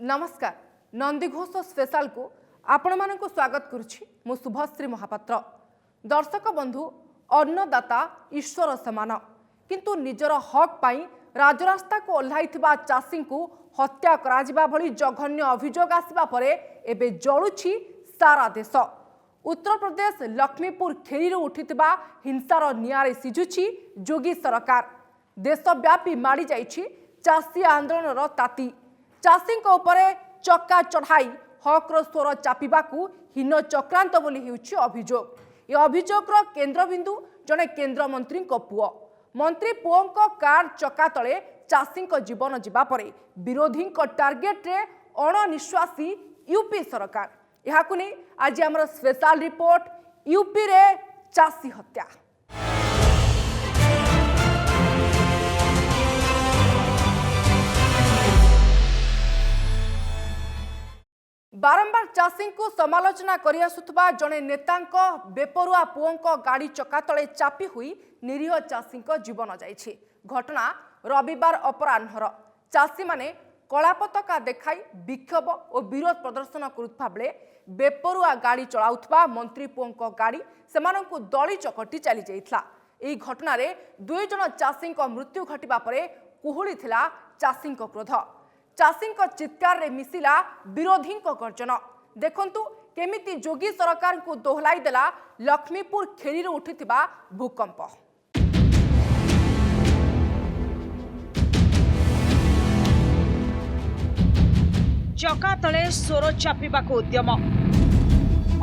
नमस्कार नंदीघोष स्पेशल को आपण मानक स्वागत करुछि मु शुभश्री महापात्र। दर्शक बंधु अन्नदाता ईश्वर समान किंतु निजर हक पाई राजरास्ता को ओह्लाइथिबा चाषी को हत्या करा भली जघन्य अभियोग आसिबा परे एबे जळुछि सारा देश। उत्तर प्रदेश लक्ष्मीपुर खेरी उठिथिबा हिंसार नियारे सिझुछि जोगी सरकार। देशव्यापी माड़ी जाइछि चाषी आंदोलनर ताती। चाषी उपरे चक्का चढ़ाई हक्र स्वर चापिबाकू हीन चक्रांत बोली हेउछि अभियोग। ए अभियोगर केन्द्रबिंदु जने केन्द्रमंत्री पुओ। मंत्री पुओं कार चक्का तले चाषी जीवन जीवा परे विरोधी टार्गेट रे अणनिश्वासी यूपी सरकार। यहाकू नहीं आज आमर स्पेशल रिपोर्ट यूपी रे चाषी हत्या। बारंबार चाषी को समालोचना करि आसुथबा जने नेतांक बेपरुआ पुओं गाड़ी चक्का तले चापी हुई निरीह चाषी जीवन जाइछि। घटना रविवार अपराह्नर। चाषी माने कला पताका देखाई विक्षोभ और विरोध प्रदर्शन करुवा बेले बेपरुआ गाड़ी चलाउथबा मंत्री पुओं गाड़ी सेमानंकु दली चकटी चली जाइथला। एही घटना रे 2 जन चाषी मृत्यु घटिबा परे कुहुली थिला चाषी क्रोध। चाषी चित्कार रे मिसिला विरोधी गर्जन। देखंतु केमिति जोगी सरकार को दोहलाई देला लक्ष्मीपुर खेरी रे उठिथिबा भूकंप। चका तले स्वर चापिबाको उद्यम।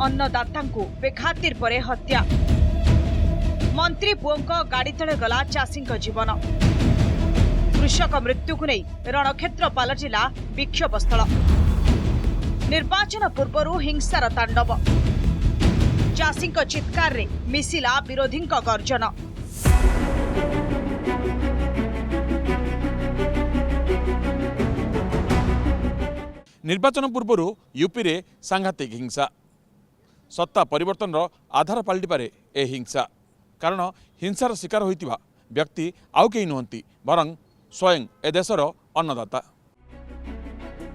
अन्नदातांकु बेखातिर परे हत्या। मंत्री पुओं गाड़ी तले गला चाषी जीवन। कृषक मृत्यु को नहीं रणक्षेत्र पलटिला विक्षोभ स्थल। निर्वाचन पूर्व हिंसार तांडव। चाषी चित्कार रे मिसिला विरोधी गर्जन। निर्वाचन पूर्व यूपी रे सांघातिक हिंसा। सत्ता परिवर्तन आधार पलटि पारे ए हिंसा। कारण हिंसार शिकार होइतिबा व्यक्ति आउ केही नुहंती बरं स्वयं ए देशर अन्नदाता।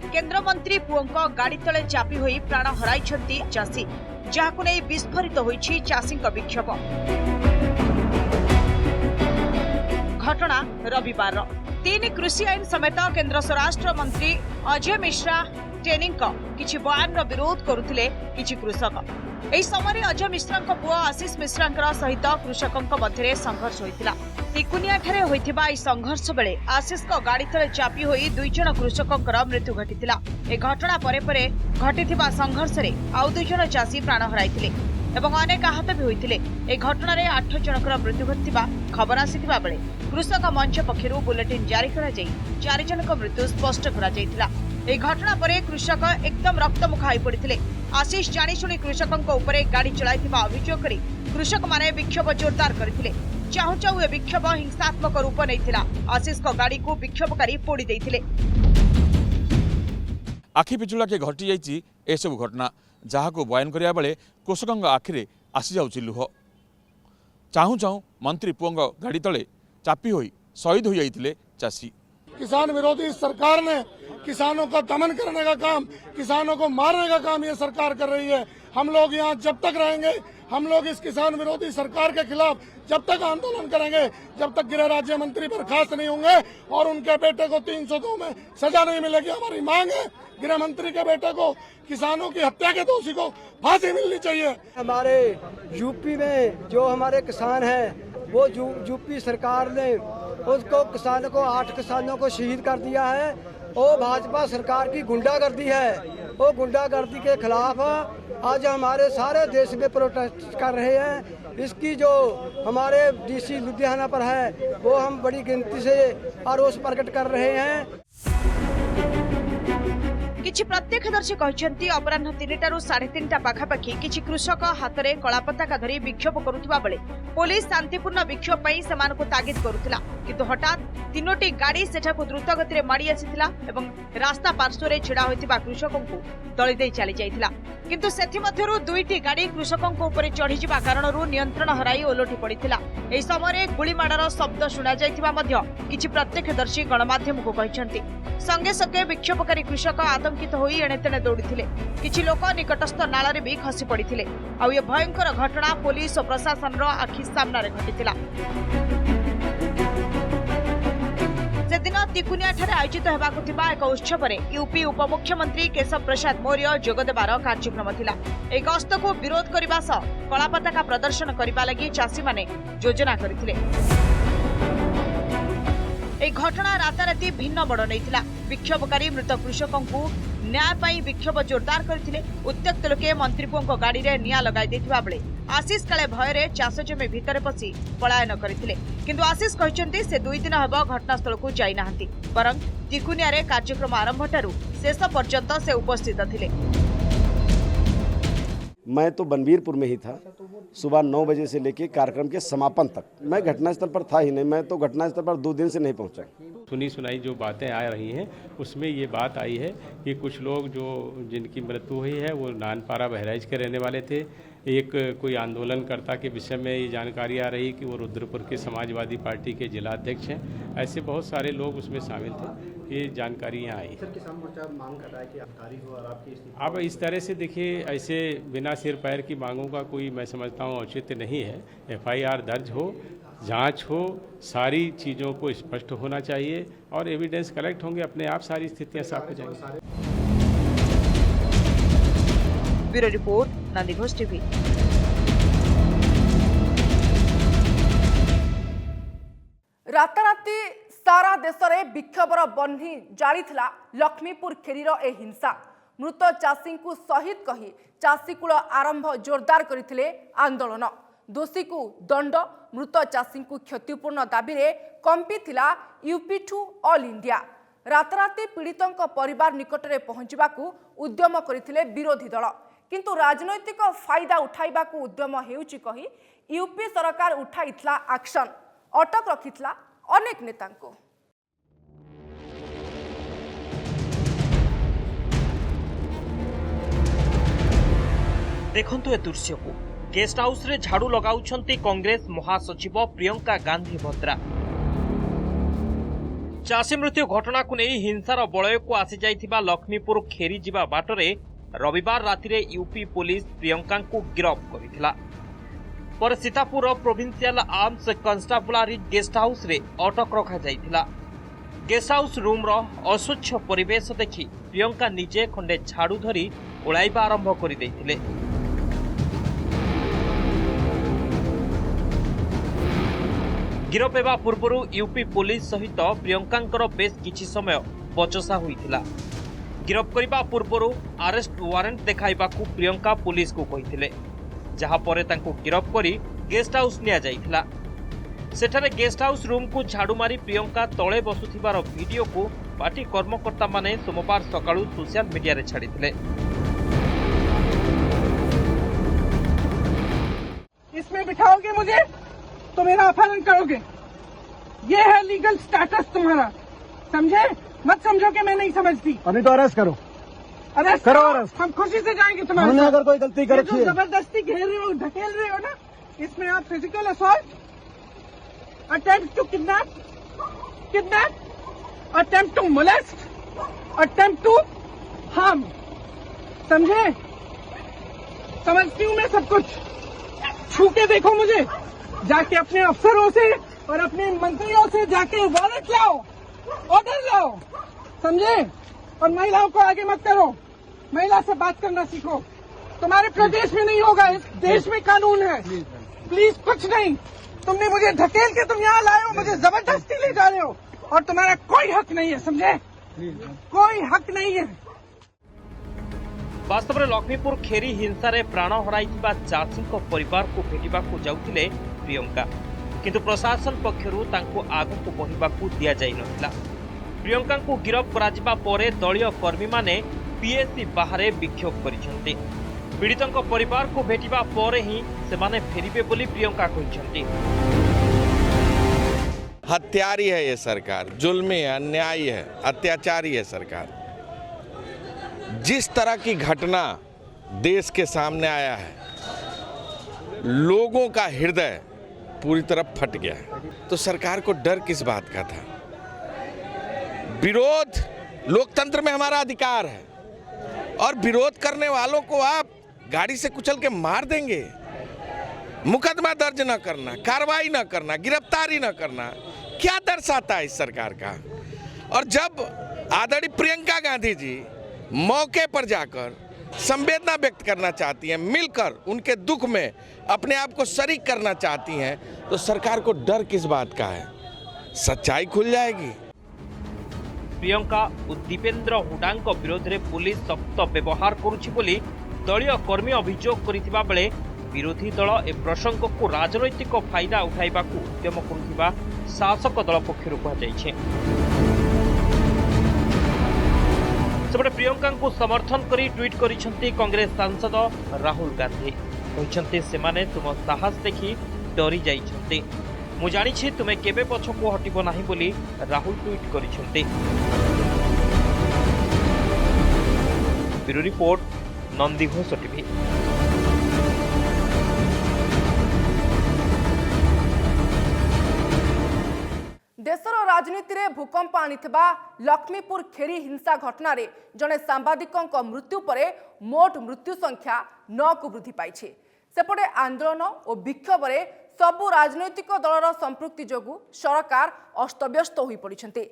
केन्द्रमंत्री पुओं गाड़ी तले चापी होई प्राण हराइछंती चाषी, जहाकु नै विस्फोरित होइछि चाषी विक्षोभ। घटना रविवार। 3 कृषि आईन समेत केन्द्र स्वराष्ट्र मंत्री अजय मिश्रा ट्रेनिंग किछि बयान विरोध करुथिले किछि कृषक। एही समय अजय मिश्रा पुओ आशीष मिश्रा सहित कृषकों मध्य संघर्ष होइतिला। तिकुनिया ठारे होइथिबा ई संघर्ष बेले आशीष गाड़ी तले चापी होई 2 जन कृषकों मृत्यु घटितिला। ए घटना परे परे घटिथिबा संघर्ष रे आउ 2 जन चाषी प्राण हराइथिले एवं अनेक आहत भी होइथिले। ए घटना रे 8 जनकर मृत्यु घटिथिबा खबर आसिथिबा बेले कृषक मंच पक्षरु बुलेटिन जारी करा जाई 4 जनक मृत्यु स्पष्ट करा जाइतिला। ए घटना परे कृषक एकदम रक्तमुख होई पड़िथिले। आशीष जानिशुणी कृषकों उपरे गाड़ी चलाइथिबा अभियोग करी कृषक माने विक्षोभ जोरदार करथिले। चाहू चाहू ए विक्षोभ हिंसात्मक रूप नैथिला। आशीष को गाड़ी को विक्षोभकारी पोड़ी देइथिले। आखि पिछुला के घटी जाइछि एसबु घटना जहाको बयान करिया बेले कृषकों आखिरे आसी जाउछि लुह। चाहू चाहू मंत्री पुओं गाड़ी तले चापी होई शहीद हो जाइथिले चाषी। किसान विरोधी सरकार ने किसानों का दमन करने का काम, किसानों को मारने का काम ये सरकार कर रही है। हम लोग यहाँ जब तक रहेंगे, हम लोग इस किसान विरोधी सरकार के खिलाफ जब तक आंदोलन करेंगे जब तक गृह राज्य मंत्री बर्खास्त नहीं होंगे और उनके बेटे को 302 में सजा नहीं मिलेगी। हमारी मांग है गृह मंत्री के बेटे को, किसानों की हत्या के दोषी को फांसी मिलनी चाहिए। हमारे यूपी में जो हमारे किसान हैं वो यूपी सरकार ने उसको किसानों को 8 किसानों को शहीद कर दिया है। वो भाजपा सरकार की गुंडागर्दी है। वो गुंडागर्दी के खिलाफ आज हमारे सारे देश में प्रोटेस्ट कर रहे हैं। इसकी जो हमारे डीसी लुधियाना पर है वो हम बड़ी गिनती से आक्रोश प्रकट कर रहे हैं। किछ किछि प्रत्यक्षदर्शी कहछन्ती अपराह्न 3टाରୁ 3:30 पाखापाखि किछि कृषक हातरे कला पताका धरी विक्षोभ करुथिबा बेले पुलिस शांतिपूर्ण विक्षोभ पई सेमानकु तागिद करुथिला किंतु हठात 3टी गाड़ी सेठाकु द्रुत गतिरे माडी आसीथिला एवं रास्ता पार्श्वरे छिड़ा होइतिबा कृषकंकु दଳି देई चली जाइथिला किंतु सेथि मध्यरु 2टी गाड़ी कृषकंकु ऊपर चढ़ी जिबा कारणरु नियंत्रण हराई ओलटी पड़िथिला। एही समय गुलीमाड़र शब्द शुणा जाइथिबा मध्य किछि प्रत्यक्षदर्शी गणमाध्यमकु कहिसंती संगे संगे विक्षोभकारी कृषक आतंकित होई एणेतेणे दौड़िथिले किछि लोक निकटस्थ नाଳରେ भी खसी पड़िथिले आउ ए भयंकर घटना पुलिस और प्रशासनर आखि सामने घटिथिला। सेदिन तिकुनियाଠାରେ आयोजित हेबाकु थिबा एक उत्सवरे यूपी उपमुख्यमंत्री केशव प्रसाद मौर्य जोगदेबार कार्यक्रम थिला। ए गस्तको विरोध करबा सह कला पताका प्रदर्शन करबा लागि चासी माने योजना करथिले। ए घटना राताराती भिन्न बड़ नहीं विक्षोभकारी मृत कृषकों न्याय पाई विक्षोभ जोरदार करथिले। उत्त्यक्त लोके मंत्रीपुओं गाड़ी रे निया लगाई देथिबा बेले आशीष काले भयरे चाष जमी भितर पसी पलायन करथिले किंतु आशीष कहचंती से 2 दिन हबो घटनास्थल को जाई नाहंती बरं तिकुनिया रे कार्यक्रम आरंभ ठारू शेष पर्यंत से उपस्थित थिले। मैं तो बनवीरपुर में ही था सुबह 9 बजे से लेकर कार्यक्रम के समापन तक। मैं घटनास्थल पर था ही नहीं, मैं तो घटनास्थल पर 2 दिन से नहीं पहुंचा। सुनी सुनाई जो बातें आ रही हैं उसमें ये बात आई है कि कुछ लोग जो जिनकी मृत्यु हुई है वो नानपारा बहराइच के रहने वाले थे। एक कोई आंदोलनकर्ता के विषय में ये जानकारी आ रही कि वो रुद्रपुर के समाजवादी पार्टी के जिला अध्यक्ष हैं। ऐसे बहुत सारे लोग उसमें शामिल थे। ये जानकारी यहाँ आई। सर, किसान मोर्चा मांग कर रहा है कि अधिकारी हो और आपकी इस्तीफा। अब इस तरह से देखिए, ऐसे बिना सिर पैर की मांगों का कोई मैं समझता हूँ औचित्य नहीं है। FIR दर्ज हो, जांच हो, सारी चीज़ों को स्पष्ट होना चाहिए और एविडेंस कलेक्ट होंगे, अपने आप सारी स्थितियाँ साफ हो जाएंगी। Bureau report, Nandighosh TV. राताराती सारा देश में विक्षोभर बन्ही जाळीथिला लक्ष्मीपुर खेरीर ए हिंसा। मृत चाषी को शहीद कही चाषीकूल आरंभ जोरदार करथिले आंदोलन। दोषी को दंड, मृत चाषी को क्षतिपूर्ण दाबी रे कंपीथिला यूपी टू ऑल इंडिया। राताराती पीड़ितों परिवार निकटरे पहुंचबाकू उद्यम करथिले विरोधी दल किंतु राजनैतिक फायदा उठाइबाकू उद्यम हेउची कही यूपी सरकार उठाइथिला एक्शन, अटक रखिथिला अनेक नेतांको। देखंतु ए दृश्य को गेस्ट हाउस रे झाड़ू लगाउछंती कांग्रेस महासचिव प्रियंका गांधी भद्रा। चाषी मृत्यु घटना को नहीं हिंसार बलय को आसी जाइथिबा लक्ष्मीपुर खेरी जिबा बाटरे रविवार रातिरे यूपी पुलिस प्रियंका को गिरफ्त करिथिला। पर Sitapur provincial arms constabulary guest house रे अटक रखा जाइथिला। गेस्ट हाउस रूम रो अस्वच्छ परिवेश देखि प्रियंका निजे खंडे झाड़ू धरी ओळाइबा आरंभ करि दैथिले। गिरफ हेबा पूर्व यूपी पुलिस सहित प्रियंका बेस किछि समय बचसा होइथिला। गिरफ करबा पूर्व अरेस्ट वारंट देखाइबाकू प्रियंका पुलिस को कहिथिले, जहा परे तांको गिरफ करी गेस्ट हाउस निया जाइथिला। सेठारे गेस्ट हाउस रूम को झाड़ू मारी प्रियंका तळे बसुथिबार वीडियो को पार्टी कर्मकर्ता माने सोमवार सकाळू सोशल मीडिया रे छाडिथिले। इसमें बिठाओगे मुझे तो मेरा अपहरण करोगे, ये है लीगल स्टेटस तुम्हारा, समझे? मत समझो कि मैं नहीं समझती। अभी तो अरेस्ट करो, अरेस्ट करो, करो। अरेस्ट। हम खुशी से जाएंगे तुम्हारे हमने साथ। अगर कोई गलती कर ये रखी जो है, जबरदस्ती घेर रहे हो, ढकेल रहे हो ना, इसमें आप physical assault, attempt to kidnap, attempt to molest, attempt to harm, समझे? समझती हूँ मैं सब कुछ। छू के देखो मुझे, जाके अपने अफसरों से और अपने मंत्रियों से जाके वारंट लाओ, ऑर्डर लाओ, समझे? और महिलाओं को आगे मत करो, महिला से बात करना सीखो। तुम्हारे प्रदेश में नहीं होगा, इस देश में कानून है। प्लीज कुछ नहीं, तुमने मुझे ढकेल के तुम यहाँ लाए हो, मुझे जबरदस्ती ले जा रहे हो और तुम्हारा कोई हक नहीं है, समझे? कोई हक नहीं है। वास्तव में लक्ष्मीपुर खेरी हिंसा रे प्राण हराइथिबा चाषी परिवार को भेटिबाकू जाउथिले प्रियंका, किंतु प्रशासन पक्षरु तांको आगकू बढ़िबाकू दिया जाई नथिला। प्रियंका को गिरफ कराजिबा परे दलीय कर्मी माने पीएससी बाहर विक्षोभ करिसेंती। पीड़ितों परिवार को भेटिबा परे ही सेमाने फेरिबे बोली प्रियंका कहिसेंती। हत्यारी है ये सरकार, जुल्मी है, अन्यायी है, अत्याचारी है सरकार। जिस तरह की घटना देश के सामने आया है, लोगों का हृदय पूरी तरह फट गया है। तो सरकार को डर किस बात का था? विरोध लोकतंत्र में हमारा अधिकार है, और विरोध करने वालों को आप गाड़ी से कुचल के मार देंगे, मुकदमा दर्ज न करना, कार्रवाई न करना, गिरफ्तारी न करना, क्या दर्शाता है इस सरकार का? और जब आदरणीय प्रियंका गांधी जी मौके पर जाकर संवेदना व्यक्त करना चाहती हैं, मिलकर उनके दुख में अपने आप को शरीक करना चाहती हैं, तो सरकार को डर किस बात का है? सच्चाई खुल जाएगी। प्रियंका और दीपेंद्र हुडांक विरोध में पुलिस सख्त व्यवहार करुछि बोली दलीय कर्मी अभियोग करिथिबा बेले विरोधी दल ए प्रसंग को राजनैतिक फायदा उठाइबा को उद्यम करुथिबा शासक दल पक्षरु कहाଯାଇଛି। सेपटे प्रियंका को समर्थन करी ट्वीट करिसेंती कांग्रेस सांसद राहुल गांधी। कहिसेंती सेमाने तुम साहस देखि डरी जाइछंती, मु जानिछि तुमे केबे पछको हटिबो नाही बोली राहुल ट्वीट करिसेंती। Bureau report, Nandighosh TV. देशर राजनीति रे भूकंप आनिथिबा लक्ष्मीपुर खेरी हिंसा घटना रे जने सांबादिकों मृत्यु परे मोट मृत्यु संख्या 9 को वृद्धि पाइछे। सेपटे आंदोलन और विक्षोभ रे सबु राजनैतिक दलर संपृक्ति जोगु सरकार अस्तव्यस्त होई पड़िछन्ते।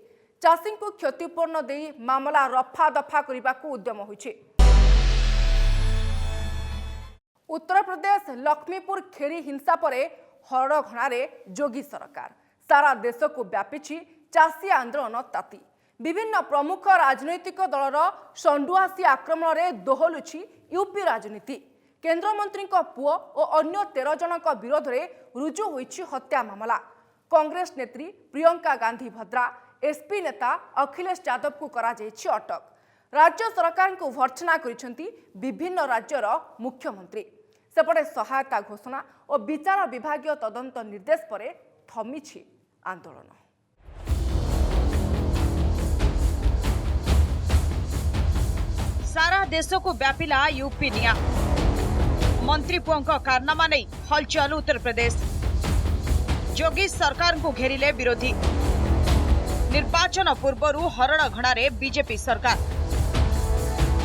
चाषी को क्षतिपूर्ण देई मामला रफा दफा करने को उद्यम होइछे। उत्तर प्रदेश लक्ष्मीपुर खेरी हिंसा परे हड़घणारे जोगी सरकार सारा देश को व्यापी चाषी आंदोलन ताती। विभिन्न प्रमुख राजनैतिक दलर संडुआसी आक्रमण में दोहलुछि यूपी राजनीति। केंद्र मंत्री पुओ और अन्य 13 जनक विरोध में रुजु होइछि हत्या मामला। कांग्रेस नेत्री प्रियंका गांधी भद्रा, एसपी नेता अखिलेश यादव को करा जाइछि अटक। राज्य सरकार को भर्त्सना करिसेंती विभिन्न राज्यर मुख्यमंत्री। सेपटे सहायता घोषणा और विचार विभागीय तदंत निर्देश पर थमिछि आंदोलन। सारा देश को व्यापिला यूपी निया। मंत्री पुओं कारनामा नहीं हलचल उत्तर प्रदेश। योगी सरकार को घेरिले विरोधी। निर्वाचन पूर्व हरण घणारे बीजेपी सरकार।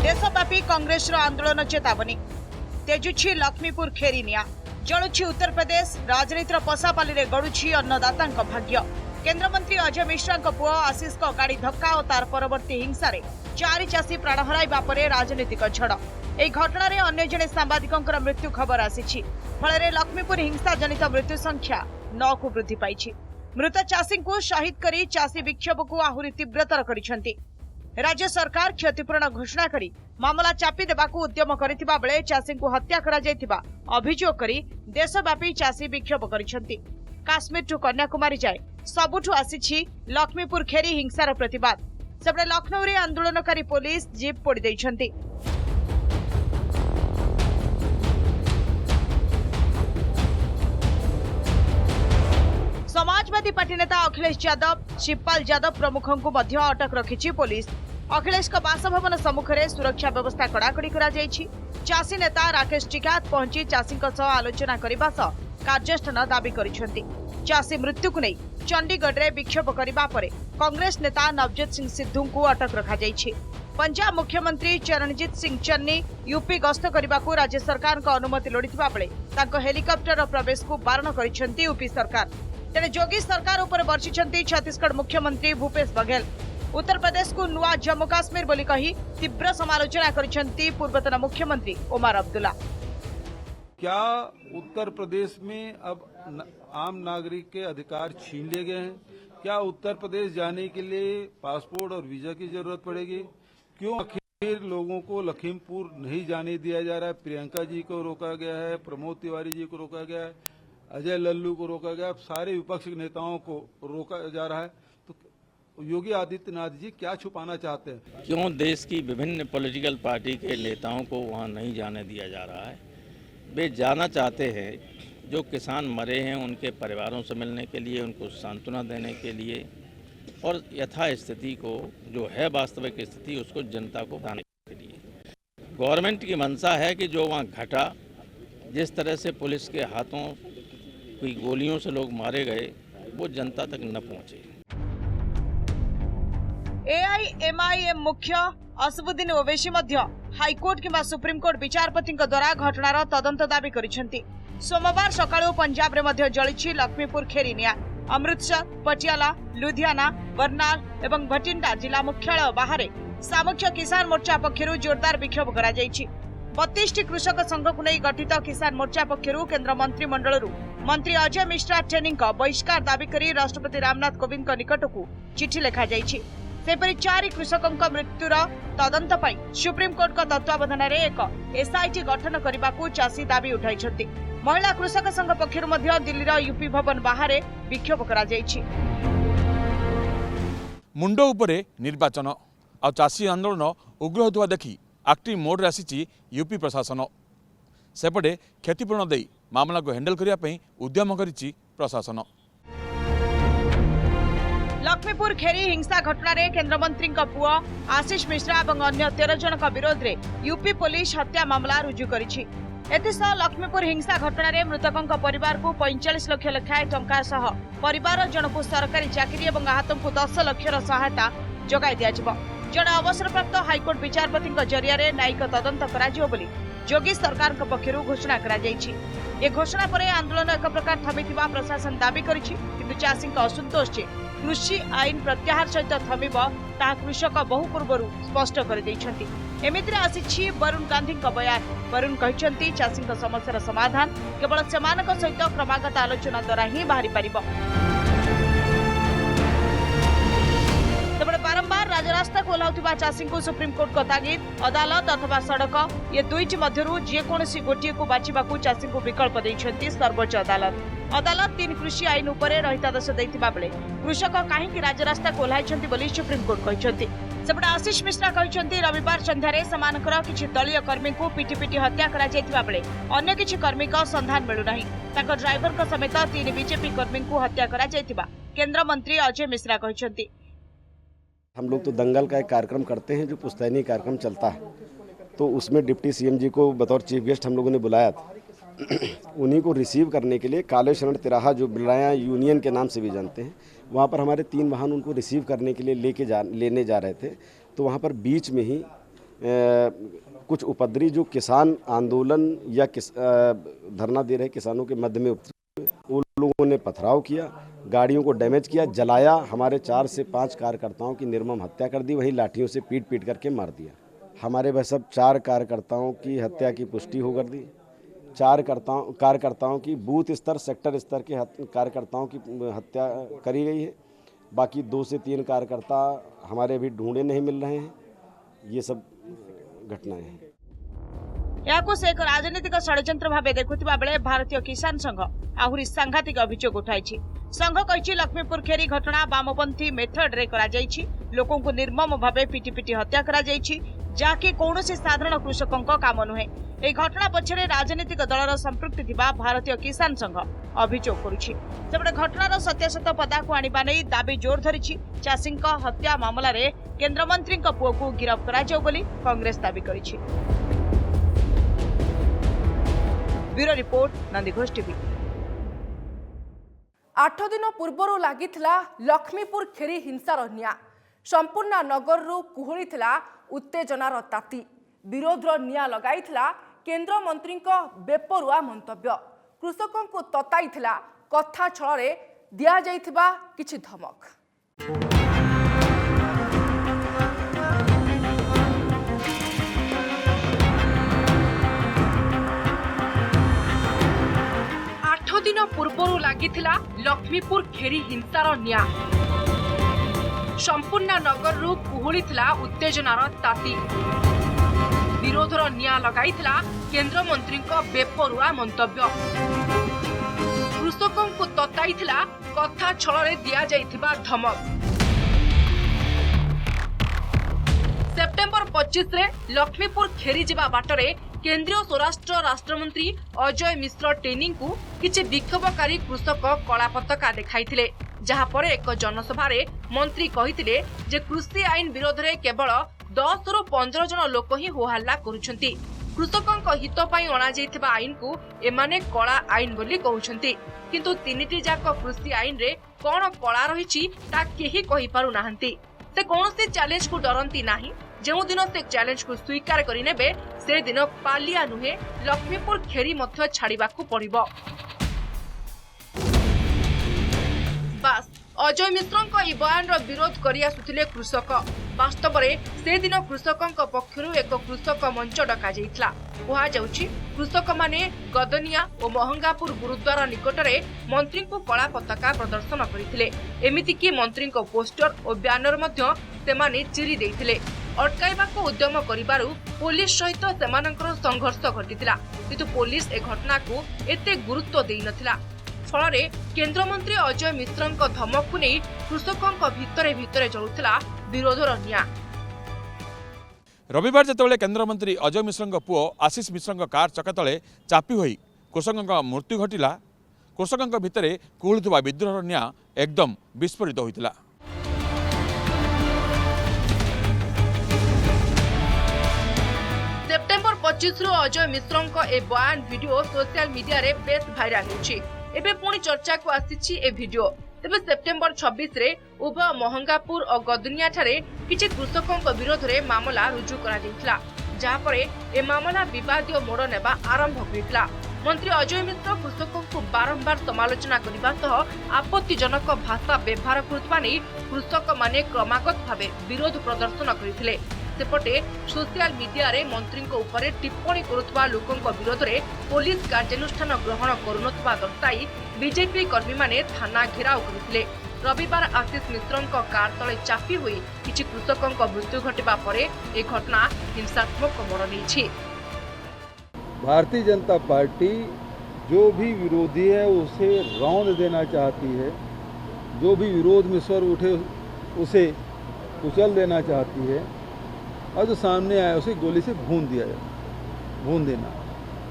देशव्यापी कांग्रेस आंदोलन चेतावनी। तेजुछि लक्ष्मीपुर खेरी निया। जलुछि उत्तर प्रदेश। राजनीतिर पशापाली रे गड़ुछि अन्नदाता भाग्य। केंद्रमंत्री अजय मिश्रा पुओ आशीष को गाड़ी धक्का और तार परवर्ती हिंसा रे 4 चाषी प्राण हराइबा परे राजनीतिक झड़। এই ঘটনাରେ ଅନ୍ୟ ଜଣେ ସାମ୍ବାଦିକଙ୍କର ମୃତ୍ୟୁ ଖବର ଆସିଛି। ଫଳରେ ଲକ୍ଷ୍ମୀପୁର ହିଂସା ଜନିତ ମୃତ୍ୟୁ ସଂଖ୍ୟା 9 କୁ ବୃଦ୍ଧି ପାଇଛି। ମୃତ ଚାଷୀଙ୍କୁ ଶହୀଦ କରି ଚାଷୀ ବିକ୍ଷୋଭକୁ ଆହୁରି ତୀବ୍ରତର କରିଛନ୍ତି। ରାଜ୍ୟ ସରକାର କ୍ଷତିପୂରଣ ଘୋଷଣା କରି ମାମଲା ଚାପି ଦେବାକୁ ଉଦ୍ୟମ କରିଥିବା ବେଳେ ଚାଷୀଙ୍କୁ ହତ୍ୟା କରାଯାଇଥିବା ଅଭିଯୋଗ କରି ଦେଶବ୍ୟାପୀ ଚାଷୀ ବିକ୍ଷୋଭ କରିଛନ୍ତି। କାଶ୍ମୀରଠୁ କନ୍ୟାକୁମାରୀ ଯାଏ ସବୁଠୁ ଆସିଛି ଲକ୍ଷ୍ମୀପୁର ଖେରି ହିଂସାର ପ୍ରତିବାଦ। ସେପଟେ ଲକ୍ଷ୍ନୌରେ ଆନ୍ଦୋଳନକାରୀ ପୋଲିସ ଜିପ୍ ପୋଡ଼ି ଦେଇଛନ୍ତି। समाजवादी पार्टी नेता अखिलेश यादव, शिवपाल यादव प्रमुखों को मध्य अटक रखी पुलिस। अखिलेश का बासभवन सम्मुखें सुरक्षा व्यवस्था कड़ाकड़ी कराଯାଇଛି। चाषी नेता राकेश टिकायत पहुंची चाषी आलोचना करने सह कार्यानुष्ठान दाबी କରିଛନ୍ତି। चाषी मृत्यु को नहीं चंडीगढ़ में विक्षोभ करने पर कांग्रेस नेता नवजोत सिंह सिद्धू को अटक रखाଯାଇଛି। पंजाब मुख्यमंत्री चरणजीत सिंह चन्नी यूपी गस्त करने को राज्य सरकार अनुमति लोड़िथिबा बेले तांको हेलिकॉप्टर प्रवेश को बारण କରିଛନ୍ତି यूपी सरकार। तेरे योगी सरकार उपर बर्षिଛନ୍ତି छत्तीसगढ़ मुख्यमंत्री भूपेश बघेल। उत्तर प्रदेश को नुआ जम्मू काश्मीर बोली कही तीव्र समालोचना କରିଛନ୍ତି पूर्वतन मुख्यमंत्री ओमर अब्दुल्ला। क्या उत्तर प्रदेश में अब आम नागरिक के अधिकार छीन लिए गए हैं? क्या उत्तर प्रदेश जाने के लिए पासपोर्ट और वीजा की जरूरत पड़ेगी? क्यों आखिर लोगों को लखीमपुर नहीं जाने दिया जा रहा है? प्रियंका जी को रोका गया है, प्रमोद तिवारी जी को रोका गया है, अजय लल्लू को रोका गया, सारे विपक्षी नेताओं को रोका जा रहा है। तो योगी आदित्यनाथ जी क्या छुपाना चाहते हैं? क्यों देश की विभिन्न पॉलिटिकल पार्टी के नेताओं को वहां नहीं जाने दिया जा रहा है? वे जाना चाहते हैं, जो किसान मरे हैं उनके परिवारों से मिलने के लिए, उनको सांत्वना देने के लिए और यथा स्थिति को जो है वास्तविक स्थिति उसको जनता को बताने के लिए। गवर्नमेंट की मंशा है कि जो वहाँ घटा, जिस तरह से पुलिस के हाथों कोई गोलियों से लोग मारे गए, वो जनता तक न पहुँचे। एआईएमआईएम मुख्य असदुद्दीन ओवैसी मध्य हाईकोर्ट किंबा सुप्रीमकोर्ट विचारपति द्वारा घटनार तदंत दाबी करिसेंती। सोमवार सकाळु पंजाब रे मध्य जळिछि लक्ष्मीपुर खेरी निया। अमृतसर, पटियाला, लुधियाना, बर्नाल एवं भटिंडा जिला मुख्यालय बाहर सामख्य किसान मोर्चा पक्षरु जोरदार विक्षोभ करा जायछि। 32टी कृषक संघ को नहीं गठित किसान मोर्चा पक्षरु केंद्र मंत्रिमंडलरू मंत्री अजय मिश्रा ट्रेनिंग बहिष्कार दाबी करी राष्ट्रपति रामनाथ कोविंद निकट को चिठी लिखा जायछि। सेपरि 4 कृषकों मृत्युर तदंत पई सुप्रीमकोर्ट का तत्वावधान में एक एसआईटी गठन करने को चाषी दाबी उठाई। महिला कृषक संघ पक्षरु मध्य दिल्लीर यूपी भवन बाहर विक्षोभ करा जायछि। मुंड उपरे निर्वाचन आ चाषी आंदोलन उग्र होता देखि एक्टिव मोड रे आसी यूपी प्रशासन। सेपटे क्षतिपूरण दे मामला को हैंडल करने उद्यम करिछि प्रशासन। लक्ष्मीपुर खेरी हिंसा घटना केंद्र मंत्री पुआ आशीष मिश्रा और अन्य 13 जन विरोध में यूपी पुलिस हत्या मामला रुजु करिछि। एथिसह लक्ष्मीपुर हिंसा घटना रे मृतकों परिवार को 45 लाख लेखाएं टंका सह परिवार जनकु सरकारी चाकरी और आहतों को 10 लाख सहायता जोगाई दिया। जड़े अवसरप्राप्त हाईकोर्ट विचारपति जरिया न्यायिक तदंत कराजियो बोली योगी सरकार पक्षरु घोषणा करा जायछि। ए घोषणा पर आंदोलन एक प्रकार थमिथिबा प्रशासन दाबी करिछि, किंतु चाषी असंतोष जे कृषि आईन प्रत्याहार सहित थमिब ता कृषक बहु पूर्व स्पष्ट कर दैछन्ति। एमितिरे आसिछि वरुण गांधी बयान। वरुण कहिछन्ति चाषी समस्यार समाधान केवल सेमानक सहित क्रमागत आलोचना द्वारा ही बाहरी पारिब। तेबे बारंबार राजरास्ता को ओह्लाउथिबा चाषी को सुप्रीमकोर्ट को तागिद। अदालत अथवा सड़क ये दुईटी मध्यरु जेकोसी गोटे को बाछिबाकू चाषी को विकल्प दैछन्ति सर्वोच्च अदालत। अदालत 3 कृषि आईन उपरे रहितादेश दैथिबा बेले कृषक काहींकि राजरास्ता को ओह्लाइछन्ति बोली सुप्रीमकोर्ट कहिछन्ति। सेपटे आशीष मिश्रा कहिछन्ति रविवार संध्यारे समानकर किछि दलीय कर्मी को पिटी पिटी हत्या करा जायथिबा बेले अन्य किछि कर्मी को संधान मिलु नाही। ताको ड्राइवर को समेत 3 बीजेपी कर्मी को हत्या करा जायथिबा केंद्र मंत्री अजय मिश्रा कहिछन्ति। हम लोग तो दंगल का एक कार्यक्रम करते हैं जो पुश्तैनी कार्यक्रम चलता है, तो उसमें डिप्टी सीएम जी को बतौर चीफ गेस्ट हम लोगों ने बुलाया था। उन्हीं को रिसीव करने के लिए काले शरण तिराहा जो बिलाया यूनियन के नाम से भी जानते हैं, वहाँ पर हमारे 3 वाहन उनको रिसीव करने के लिए लेने जा रहे थे। तो वहाँ पर बीच में ही कुछ उपद्रवी जो किसान आंदोलन या धरना दे रहे किसानों के मध्य में उतरे, उन लोगों ने पथराव किया, गाड़ियों को डैमेज किया, जलाया, हमारे 4 से 5 कार्यकर्ताओं की निर्मम हत्या कर दी, वहीं लाठियों से पीट पीट करके मार दिया। हमारे वह सब 4 कार्यकर्ताओं की हत्या की पुष्टि हो कर दी। 4 कार्यकर्ताओं की बूथ स्तर सेक्टर स्तर के कार्यकर्ताओं की हत्या करी गई है। बाकी 2 से 3 कार्यकर्ता हमारे अभी ढूंढे नहीं मिल रहे हैं। ये सब घटनाएं हैं। याको से एक राजनीतिक षड्यंत्र भाव देखुथिबा बेले भारतीय किसान संघ आहुरी सांघातिक अभियोग उठाइछि। संघ कहिछि लक्ष्मीपुर खेरी घटना वामपंथी मेथड रे करा जाइछि। लोकों को निर्मम भावे पिटी पिटी हत्या करा जाइछि, जाकि कौनसी साधारण कृषकों काम नुहे। এই ঘটনা পছরে রাজনৈতিক দলর সম্পৃক্তি থিবা भारतीय किसान संघ अभियोग करुछि। सेपटे घटनार सत्यासत पदाकू आनिबा नै दाबी जोर धरिछि। चाषींक हत्या मामला रे केंद्र मंत्री पुओ को गिरफ्त करा जाउ बोली कांग्रेस दाबी करिछि। Bureau report Nandighosh TV. 8 दिन पूर्व लगिथिला लक्ष्मीपुर खेरी हिंसार निया। संपूर्ण नगररू कुहुळीथिला उत्तेजनार ताती। विरोधर निया लगाइथिला केंद्र मंत्री बेपरुआ मंतव्य। कृषकों को तताइथिला कथा छଳରେ दिया जाइथिबा किछि धमक। दिन पूर्व लगिथिला लक्ष्मीपुर खेरी हिंसार निया। संपूर्ण नगररू कुहुळीथिला उत्तेजनार ताती। विरोधर निया लगाइथिला केंद्र मंत्री बेपरुआ मंतव्य। कृषकों को तताइथिला कथा छଳରେ दिया जाइथिबा धमक। सेप्टेम्बर 25 रे लक्ष्मीपुर खेरी जिबा बाटरे केंद्रीय स्वराष्ट्र राष्ट्रमंत्री अजय मिश्र टेनिंग को किछि विक्षोभकारी कृषक कला पताका देखाइथिले जहा पर एक जनसभा रे मंत्री कहिथिले जे कृषि आईन विरोध रे केवल 10 रु 15 जन लोक ही होहल्ला करूछंती। कृषकक हित पई अणा जाइथिबा आईन को एमाने कला आईन बोली कहउछंती किंतु तीनिटी जाक कृषि आईन रे कोन कला रहिछि ता केही कहि पारु नाहंती। से कोनोसी चैलेंज को डरंती नाही। जो दिन से चैलेंज को स्वीकार करिनेबे से दिन पालिया नुहे लक्ष्मीपुर खेरी मध्य छाड़िबाकू पड़िबो। बास अजय मिश्रଙ୍କ ई बयानर विरोध करि आसुथिले कृषक। वास्तव में से दिन कृषकଙ୍କ पक्षरु एक कृषक मंच डका जाइतला। कहा जाउछि कृषक माने गदनिया और महंगापुर गुरुद्वार निकटरे मंत्री को कला पताका प्रदर्शन करथिले। एमिति कि मंत्री को पोस्टर और बैनर मध्य सेमाने चिरी देइथिले। अटकाइबाको उद्यम करिबारु पुलिस सहित सेमानकर संघर्ष घटितिला किंतु पुलिस ए घटना को एते गुरुत्व देइ नथिला। फल केंद्रमंत्री अजय मिश्रଙ୍କ धमक नहीं कृषकଙ୍କ भितरे भितरे जलुथिला विरोधर निया। रविवार जितेबाला केन्द्रमंत्री अजय मिश्रଙ୍କ पुओ आशीष मिश्रଙ୍କ कार चका तले चापी होई कृषकଙ୍କ मृत्यु घटिला। कृषकଙ୍କ भितरे कुहुलुवा विद्रोहर निया एकदम विस्फोरित होइतिला। सेप्टेम्बर 25 रु अजय मिश्रଙ୍କ ए बयान वीडियो सोशल मीडिया रे बेस भाइराल होछि। एबे पुणी चर्चा को आसीछि ए वीडियो। तेबे सेप्टेम्बर 26 रे उभय महंगापुर और गदनिया ठारे किछि कृषकଙ୍କ विरोध रे मामला रुजु करा दैथिला जहा परे ए मामला विवादीय मोड़ नेबा आरंभ होइतिला। मंत्री अजय मिश्र कृषकଙ୍କୁ बारंबार समालोचना करबा सह आपत्तिजनक भाषा व्यवहार करुवा नै कृषक माने क्रमागत भावे विरोध प्रदर्शन करथिले। सेपटे सोशल मीडिया रे मंत्री ऊपर टिप्पणी करुवा लोकों विरोध रे पुलिस कार्यानुष्ठान ग्रहण करुनथबा दर्शाई बीजेपी कर्मी माने थाना घेराव करथिले। रविवार आशीष मिश्रଙ୍କ कार तले चापी हुई किछि कृषकଙ୍କ मृत्यु घटिबा परे ए घटना हिंसात्मक मोड़ नेछि। भारतीय जनता पार्टी जो भी विरोधी है उसे रौंद देना चाहती है, जो भी विरोध में स्वर उठे उसे कुचल देना चाहती है और जो सामने आया उसे गोली से भून देना।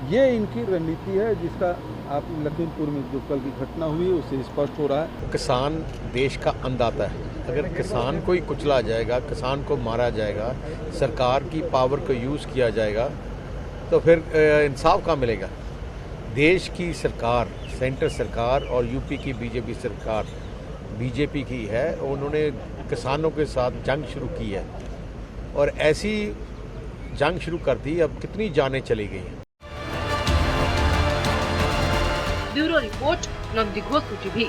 ये इनकी रणनीति है जिसका आप लखीमपुर में जो कल की घटना हुई उससे स्पष्ट हो रहा है। किसान देश का अन्नदाता है। अगर किसान को ही कुचला जाएगा, किसान को मारा जाएगा, सरकार की पावर को यूज़ किया जाएगा तो फिर इंसाफ कहाँ मिलेगा। देश की सरकार, सेंटर सरकार और यूपी की बीजेपी सरकार बीजेपी की है। उन्होंने किसानों के साथ जंग शुरू की है और ऐसी जंग शुरू कर दी, अब कितनी जानें चली गई हैं। Bureau report Nandighosh TV.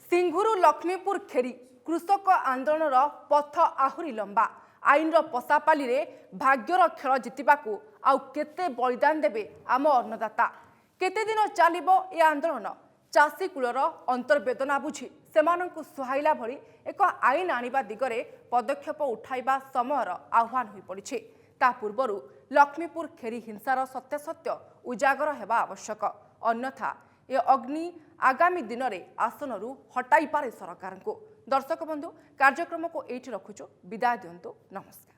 सिंघुरु लक्ष्मीपुर खेरी कृषक आंदोलन पथ आहुरी लंबा। आईन पशापाली रे भाग्यर खेल जितिबाकू आउ केते बलिदान देबे आम अन्नदाता। केते दिन चलिबो ए आंदोलन। चाषी कूलर अंतर्वेदना बुझी सेमानंकु सुहाइला भली एक आईन आनिबा दिगरे पदक्षेप उठाइबा समयर आह्वान होई पड़िछि। ता पूर्वरु लक्ष्मीपुर खेरी हिंसार सत्यासत्य उजागर हेबा आवश्यक। अन्यथा ए अग्नि आगामी दिन में आसनरू हटाई पारे सरकार को। दर्शक बंधु कार्यक्रम को एठी रखुछु। विदाय दियंतु। नमस्कार।